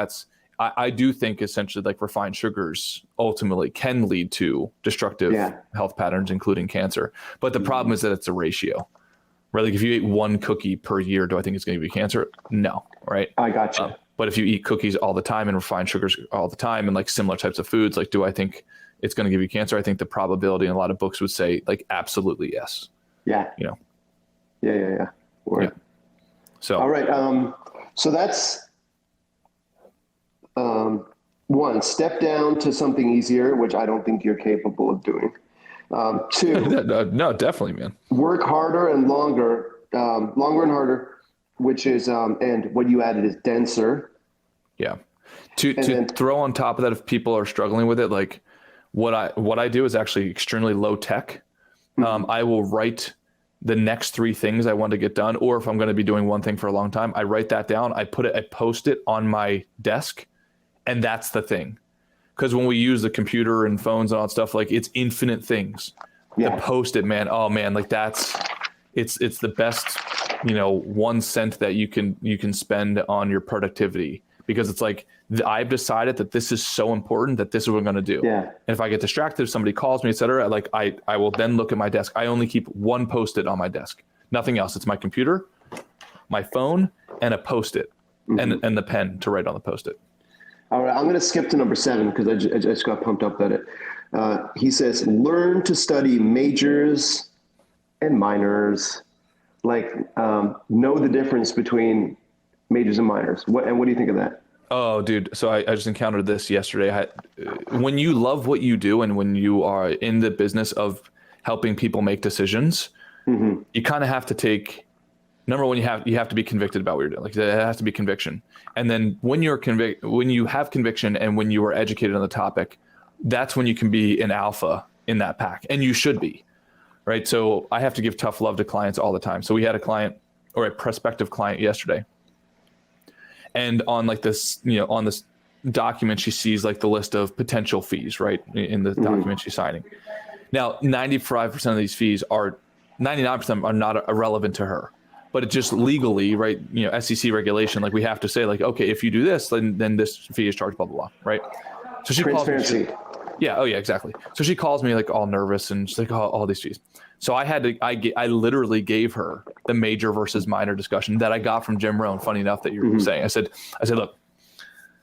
I do think essentially like refined sugars ultimately can lead to destructive health patterns, including cancer. But the problem is that it's a ratio, right? Like if you eat one cookie per year, do I think it's going to give you cancer? No, right? I gotcha. But if you eat cookies all the time and refined sugars all the time and like similar types of foods, like do I think it's going to give you cancer? I think the probability in a lot of books would say like absolutely yes. Yeah. Yeah. Right. Yeah. So all right. So that's one, step down to something easier, which I don't think you're capable of doing. 2, no, definitely, man. Work harder and longer and harder, which is and what you added is denser. Yeah. To throw on top of that, if people are struggling with it, like what I do is actually extremely low tech. I will write the next 3 things I want to get done, or if I'm going to be doing one thing for a long time, I write that down. I post it on my desk, and that's the thing. Because when we use the computer and phones and all that stuff, like it's infinite things. The Post-it, man. Oh man, like it's the best, 1 cent that you can spend on your productivity, because it's like I've decided that this is so important that this is what I'm going to do. Yeah. And if I get distracted, if somebody calls me, et cetera, like I will then look at my desk. I only keep 1 Post-it on my desk, nothing else. It's my computer, my phone, and a Post-it, and the pen to write on the Post-it. All right, I'm going to skip to number 7 because I just got pumped up at it. He says, learn to study majors and minors. Like, know the difference between majors and minors. What do you think of that? Oh, dude. So I just encountered this yesterday. When you love what you do and when you are in the business of helping people make decisions, you kind of have to take, number one, you have to be convicted about what you're doing. Like there has to be conviction. And then when you have conviction and when you are educated on the topic, that's when you can be an alpha in that pack, and you should be, right? So I have to give tough love to clients all the time. So we had a client or a prospective client yesterday, and on like this, on this document, she sees like the list of potential fees, right? In the document she's signing. Now, 95% of these fees 99% are not irrelevant to her. But it just legally, right? SEC regulation, like we have to say, like, okay, if you do this, then this fee is charged, blah blah blah, right? So she calls me. Oh yeah, exactly. So she calls me like all nervous and she's like, oh, all these fees. So I literally gave her the major versus minor discussion that I got from Jim Rohn. Funny enough that you're saying. I said, look,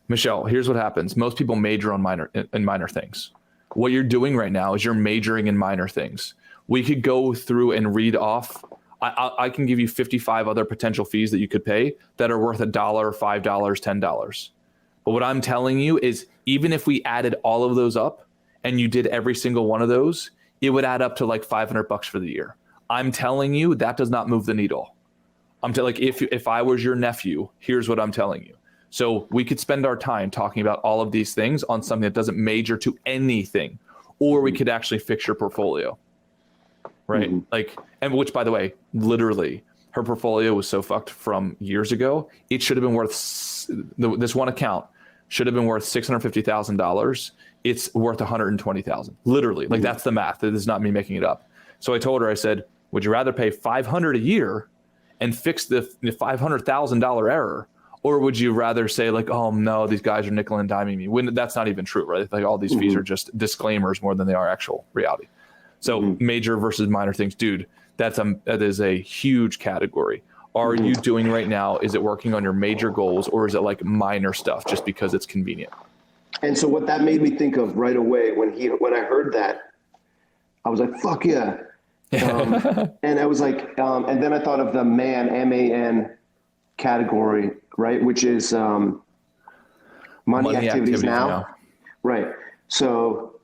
Michelle, here's what happens. Most people major on minor things. What you're doing right now is you're majoring in minor things. We could go through and read off. I can give you 55 other potential fees that you could pay that are worth $1, $5, $10. But what I'm telling you is even if we added all of those up and you did every single one of those, it would add up to like $500 for the year. I'm telling you that does not move the needle. Like if I was your nephew, here's what I'm telling you. So we could spend our time talking about all of these things on something that doesn't major to anything, or we could actually fix your portfolio. Right. Like, and which, by the way, literally her portfolio was so fucked from years ago. It should have been worth this one account should have been worth $650,000. It's worth $120,000. Literally, like that's the math. It is not me making it up. So I told her, I said, would you rather pay $500 a year and fix the $500,000 error? Or would you rather say like, oh no, these guys are nickel and diming me? When that's not even true, right? Like all these fees are just disclaimers more than they are actual reality. So major versus minor things, dude, that is a huge category. Are you doing right now? Is it working on your major goals, or is it like minor stuff just because it's convenient? And so what that made me think of right away when I heard that, I was like, fuck yeah. And I was like, and then I thought of the MAN category, right? Which is money activities now. Right. So,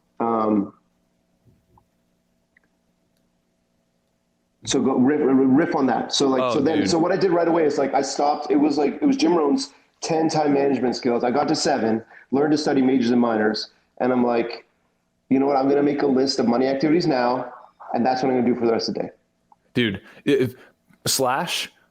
so go riff on that. So like, so what I did right away is like, I stopped. It was Jim Rohn's 10 time management skills. I got to 7, learned to study majors and minors. And I'm like, you know what? I'm going to make a list of money activities now. And that's what I'm going to do for the rest of the day. Dude,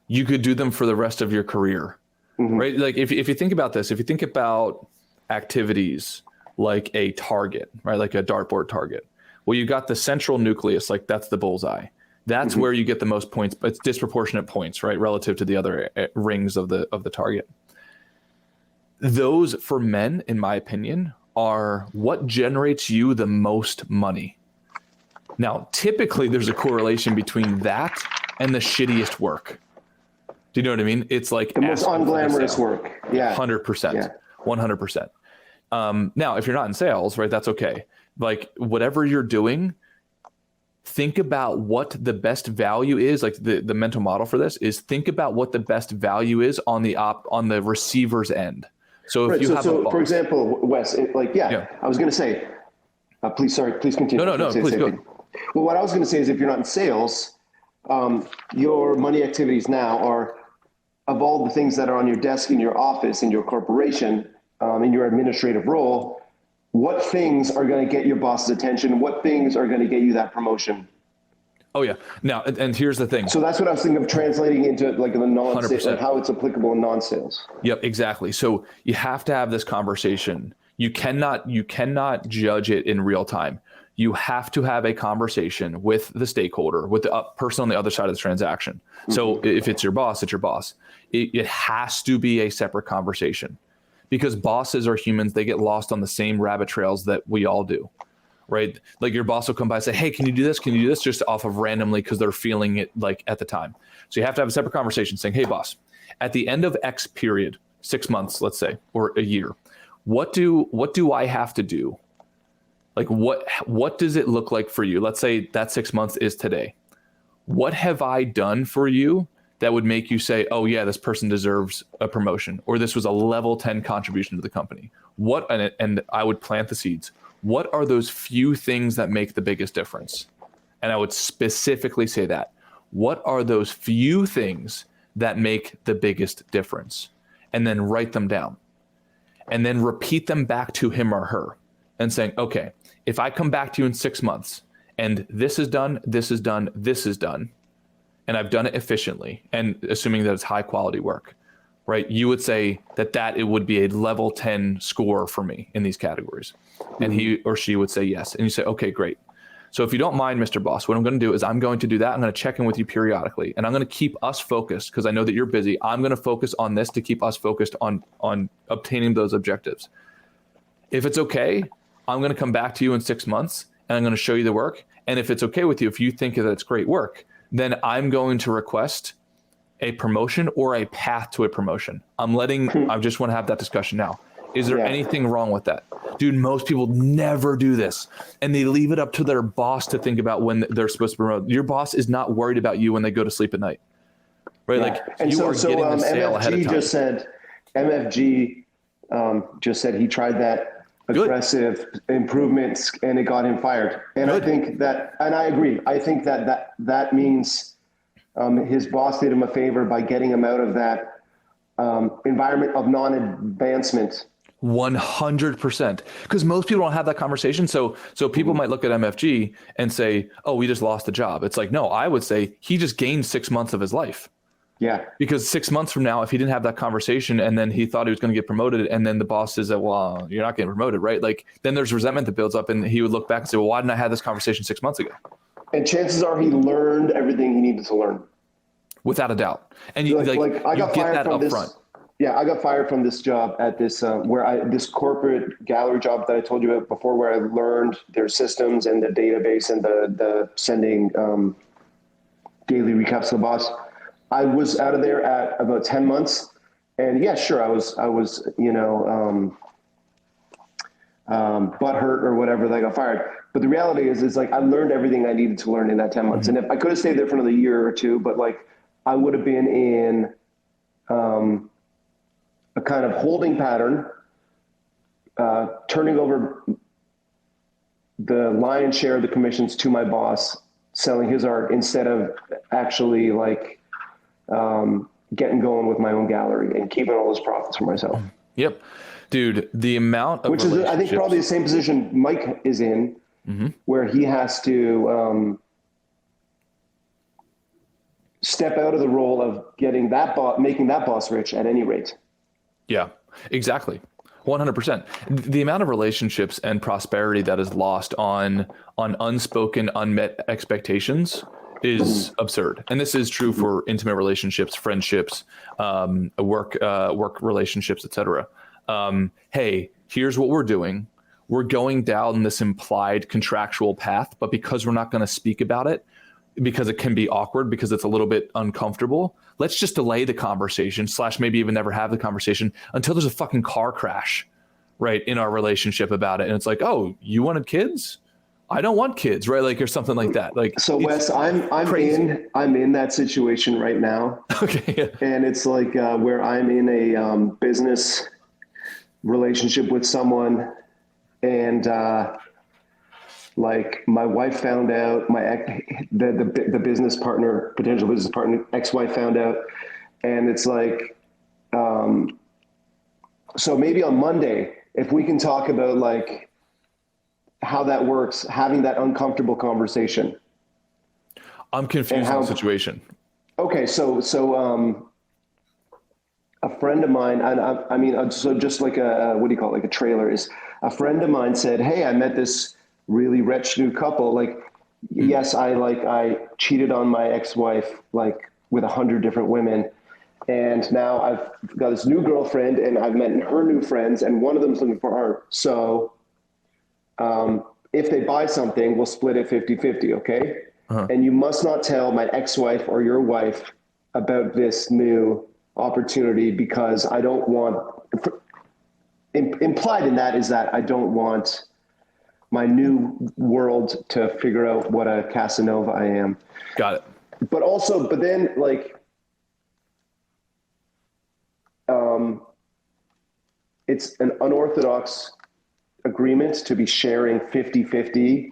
you could do them for the rest of your career, right? Like if you think about this, if you think about activities like a target, right? Like a dartboard target. Well, you got the central nucleus, like that's the bullseye. That's where you get the most points, but it's disproportionate points, right? Relative to the other rings of the target. Those for men, in my opinion, are what generates you the most money. Now, typically there's a correlation between that and the shittiest work. Do you know what I mean? It's like the most unglamorous work. Yeah. 100%. Yeah. 100%. Now, if you're not in sales, right, that's okay. Like whatever you're doing, think about what the best value is. Like the mental model for this is think about what the best value is on the receiver's end. So if you have a boss, for example, Wes, I was going to say, please continue. No, please go. Well, what I was going to say is if you're not in sales, your money activities now are, of all the things that are on your desk in your office, in your corporation, in your administrative role, what things are going to get your boss's attention? What things are going to get you that promotion? Oh yeah. Now, and here's the thing. So that's what I was thinking of translating into like the non-sales, like how it's applicable in non-sales. Yep, exactly. So you have to have this conversation. You cannot judge it in real time. You have to have a conversation with the stakeholder, with the person on the other side of the transaction. So if it's your boss, it's your boss. It has to be a separate conversation because bosses are humans. They get lost on the same rabbit trails that we all do, right? Like your boss will come by and say, hey, can you do this? Can you do this? Just off of randomly because they're feeling it like at the time. So you have to have a separate conversation saying, hey, boss, at the end of X period, 6 months, let's say, or a year, what do I have to do? Like what does it look like for you? Let's say that 6 months is today. What have I done for you that would make you say, oh yeah, this person deserves a promotion, or this was a level 10 contribution to the company? And I would plant the seeds. What are those few things that make the biggest difference? And I would specifically say that. What are those few things that make the biggest difference? And then write them down. And then repeat them back to him or her and saying, okay, if I come back to you in 6 months and this is done, this is done, this is done, and I've done it efficiently, and assuming that it's high quality work, right? You would say that it would be a level 10 score for me in these categories. And he or she would say yes. And you say, okay, great. So if you don't mind, Mr. Boss, what I'm going to do is I'm going to do that. I'm going to check in with you periodically, and I'm going to keep us focused because I know that you're busy. I'm going to focus on this to keep us focused on obtaining those objectives. If it's okay, I'm going to come back to you in 6 months and I'm going to show you the work. And if it's okay with you, if you think that it's great work, then I'm going to request a promotion or a path to a promotion. I just want to have that discussion now. Is there anything wrong with that? Dude, most people never do this. And they leave it up to their boss to think about when they're supposed to promote. Your boss is not worried about you when they go to sleep at night. Right? Yeah. Like and you are getting the sale ahead of time. MFG just said he tried that aggressive improvements and it got him fired. And I think that, and I agree. I think that means his boss did him a favor by getting him out of that environment of non-advancement. 100%. Because most people don't have that conversation. So people might look at MFG and say, oh, we just lost the job. It's like, no, I would say he just gained 6 months of his life. Yeah. Because 6 months from now, if he didn't have that conversation and then he thought he was going to get promoted and then the boss says that, well, you're not getting promoted, right? Like then there's resentment that builds up and he would look back and say, well, why didn't I have this conversation 6 months ago? And chances are he learned everything he needed to learn. Without a doubt. And you, I got fired from this. Front. Yeah, I got fired from this job at this this corporate gallery job that I told you about before, where I learned their systems and the database and the sending daily recaps to the boss. I was out of there at about 10 months, and yeah, sure, I was butthurt or whatever that I got fired. But the reality is like I learned everything I needed to learn in that 10 months, and if I could have stayed there for another year or two, but like I would have been in a kind of holding pattern, turning over the lion's share of the commissions to my boss, selling his art instead of actually like getting going with my own gallery and keeping all those profits for myself. Yep. Dude, the amount of which is, I think, probably the same position Mike is in, where he has to step out of the role of getting that making that boss rich at any rate. Yeah, exactly. 100%. The amount of relationships and prosperity that is lost on unspoken, unmet expectations is absurd. And this is true for intimate relationships, friendships, work relationships, etc. Hey, here's what we're doing. We're going down this implied contractual path, but because we're not going to speak about it, because it can be awkward, because it's a little bit uncomfortable, let's just delay the conversation / maybe even never have the conversation until there's a fucking car crash, right, in our relationship about it. And it's like, oh, you wanted kids? I don't want kids, right? Like, or something like that. Like, so Wes, I'm in that situation right now. Okay. Yeah. And it's like where I'm in a business relationship with someone, and like my wife found out, the business partner, potential business partner, ex-wife found out, and it's like, so maybe on Monday, if we can talk about like how that works, having that uncomfortable conversation. I'm confused on the situation. Okay, so a friend of mine, I mean, so just like what do you call it? Like a trailer is, a friend of mine said, hey, I met this really rich new couple. Like, yes, I cheated on my ex-wife, like with 100 different women. And now I've got this new girlfriend and I've met her new friends, and one of them's looking for art. So if they buy something, we'll split it 50-50. Okay. And you must not tell my ex-wife or your wife about this new opportunity, because I don't want, implied in that is that I don't want my new world to figure out what a Casanova I am. Got it. But then like, it's an unorthodox agreement to be sharing 50-50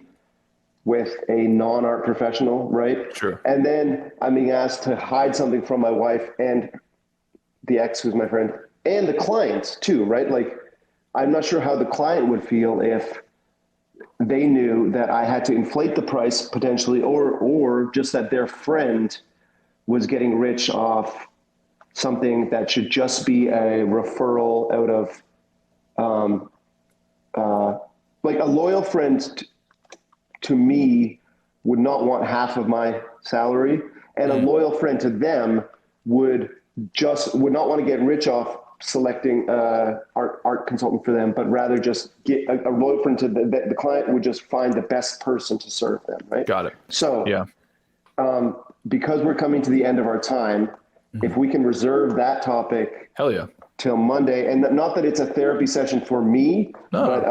with a non-art professional, right? Sure. And then I'm being asked to hide something from my wife and the ex, who's my friend, and the client too, right? Like, I'm not sure how the client would feel if they knew that I had to inflate the price potentially, or just that their friend was getting rich off something that should just be a referral out of, like a loyal friend to me would not want half of my salary, and a loyal friend to them would not want to get rich off selecting art consultant for them, but rather just get a loyal friend to the client would just find the best person to serve them. Right. Got it. So yeah. Because we're coming to the end of our time, if we can reserve that topic, hell yeah, till Monday, and not that it's a therapy session for me, but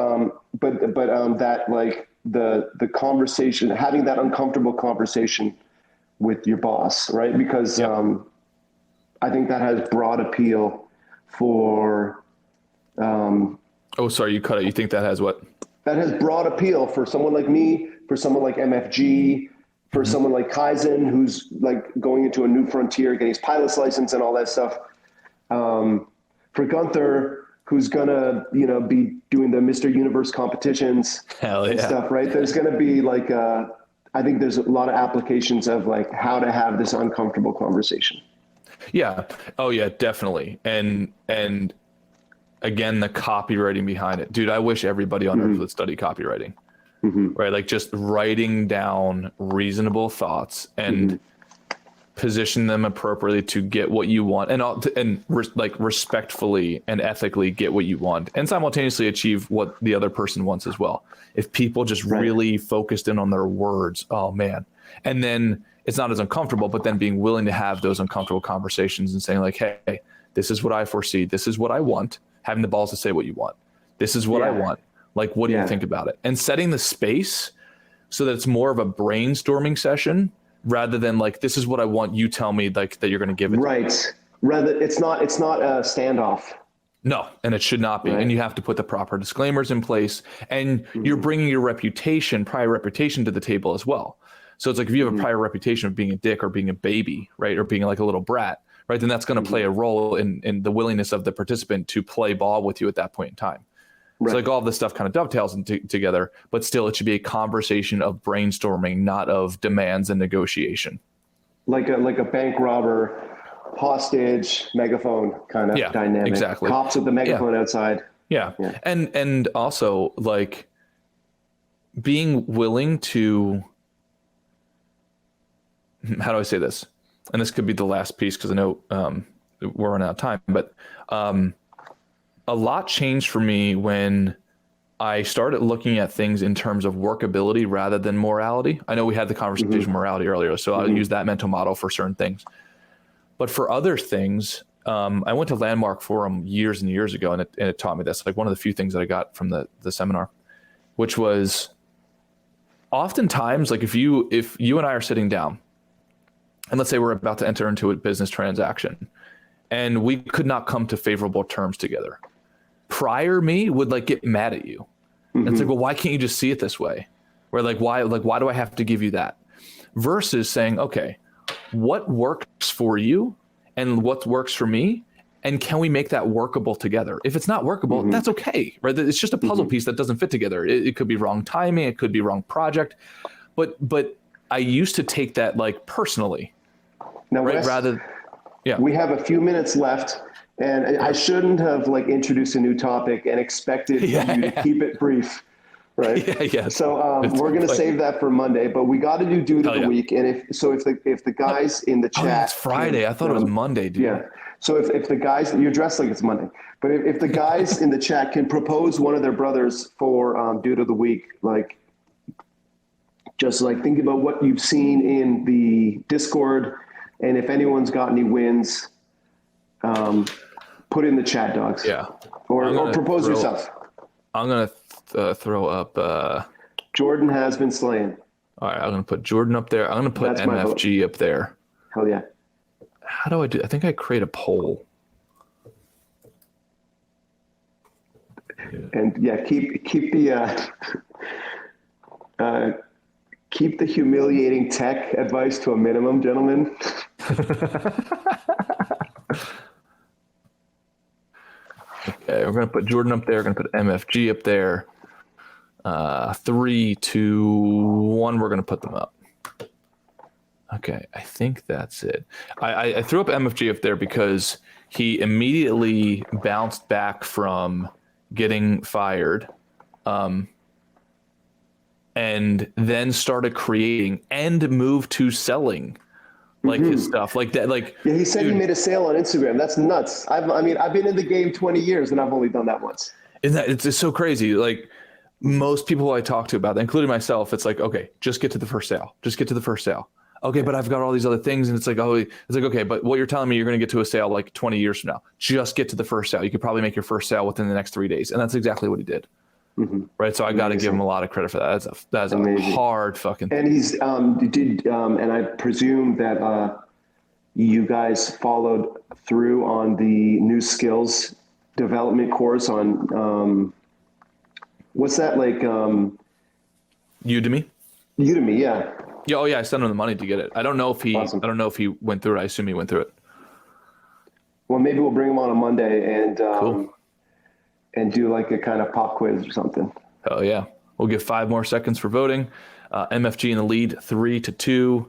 that like the conversation, having that uncomfortable conversation with your boss, right? Because I think that has broad appeal for. Oh, sorry, you cut it. You think that has what? That has broad appeal for someone like me, for someone like MFG, for someone like Kaizen, who's like going into a new frontier, getting his pilot's license and all that stuff. For Gunther, who's gonna, be doing the Mr. Universe competitions and stuff, right? There's gonna be like, I think there's a lot of applications of like how to have this uncomfortable conversation. Yeah. Oh yeah, definitely. And again, the copywriting behind it. Dude, I wish everybody on earth would study copywriting. Right? Like just writing down reasonable thoughts and position them appropriately to get what you want, and like respectfully and ethically get what you want, and simultaneously achieve what the other person wants as well. If people just really focused in on their words, oh man. And then it's not as uncomfortable, but then being willing to have those uncomfortable conversations and saying like, hey, this is what I foresee. This is what I want. Having the balls to say what you want. This is what I want. Like, what do you think about it? And setting the space so that it's more of a brainstorming session rather than like, this is what I want. You tell me like that you're going to give it. Right. Rather, it's not a standoff. No, and it should not be. Right. And you have to put the proper disclaimers in place, and you're bringing your prior reputation to the table as well. So it's like if you have a prior reputation of being a dick or being a baby, right, or being like a little brat, right, then that's going to play a role in the willingness of the participant to play ball with you at that point in time. Right. So like all of this stuff kind of dovetails together, but still it should be a conversation of brainstorming, not of demands and negotiation. Like a bank robber, hostage, megaphone kind of dynamic. Exactly. Cops with the megaphone outside. Yeah. And also like being willing to, how do I say this? And this could be the last piece because I know we're running out of time, but a lot changed for me when I started looking at things in terms of workability rather than morality. I know we had the conversation morality earlier, so I'll use that mental model for certain things. But for other things, I went to Landmark Forum years and years ago, and it taught me this. Like one of the few things that I got from the seminar, which was oftentimes like if you and I are sitting down, and let's say we're about to enter into a business transaction, and we could not come to favorable terms together. Prior me would like get mad at you. And it's like, well, why can't you just see it this way? Where why do I have to give you that? Versus saying, okay, what works for you and what works for me? And can we make that workable together? If it's not workable, that's okay, right? It's just a puzzle piece that doesn't fit together. It could be wrong timing. It could be wrong project. But I used to take that like personally. Now, right? Wes, we have a few minutes left. And I shouldn't have like introduced a new topic and expected you to keep it brief, right? Yeah. So we're going to save that for Monday, but we got to do dude of the week. And if the guys in the chat, it's Friday. I thought it was Monday, dude. Yeah. So if the guys, you're dressed like it's Monday, but if the guys in the chat can propose one of their brothers for dude of the week, like just like think about what you've seen in the Discord, and if anyone's got any wins. Put in the chat, dogs. Yeah. Or propose yourself. I'm going to throw up. Jordan has been slain. All right. I'm going to put Jordan up there. I'm going to put MFG up there. Hell yeah. How do I do? I think I create a poll. And keep the humiliating tech advice to a minimum, gentlemen. Okay, we're going to put Jordan up there. We're going to put MFG up there. 3, 2, 1, we're going to put them up. Okay, I think that's it. I threw up MFG up there because he immediately bounced back from getting fired and then started creating and moved to selling his stuff like that. Like, yeah, he said he made a sale on Instagram. That's nuts. I've been in the game 20 years and I've only done that once. Isn't that, it's so crazy. Like most people I talk to about that, including myself, it's like, okay, just get to the first sale. Just get to the first sale. Okay, but I've got all these other things. And it's like, okay, but what you're telling me, you're going to get to a sale like 20 years from now. Just get to the first sale. You could probably make your first sale within the next 3 days. And that's exactly what he did. Right. So I got to give him a lot of credit for that. That's a hard fucking thing. And he's, and I presume that you guys followed through on the new skills development course on, what's that like? Udemy? Udemy, yeah. Yeah. Oh yeah. I sent him the money to get it. I don't know if he went through it. I assume he went through it. Well, maybe we'll bring him on a Monday and, cool. And do like a kind of pop quiz or something. Oh yeah. We'll give 5 more seconds for voting. MFG in the lead, 3-2.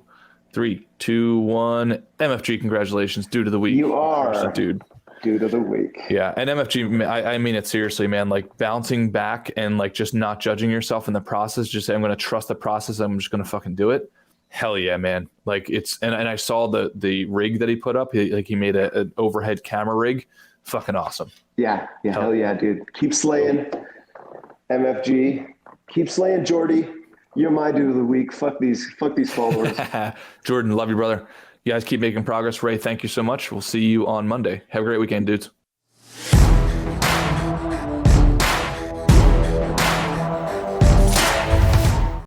3, 2, 1. MFG, congratulations. Dude of the week. You are. Dude. Dude of the week. Yeah. And MFG, I mean it seriously, man. Like bouncing back and like just not judging yourself in the process. Just say, I'm going to trust the process. I'm just going to fucking do it. Hell yeah, man. Like it's, and I saw the rig that he put up. He made an overhead camera rig. Fucking awesome. Yeah. Hell yeah, dude. Keep slaying. MFG. Keep slaying, Jordy. You're my dude of the week. Fuck these followers. Jordan, love you, brother. You guys keep making progress. Ray, thank you so much. We'll see you on Monday. Have a great weekend, dudes.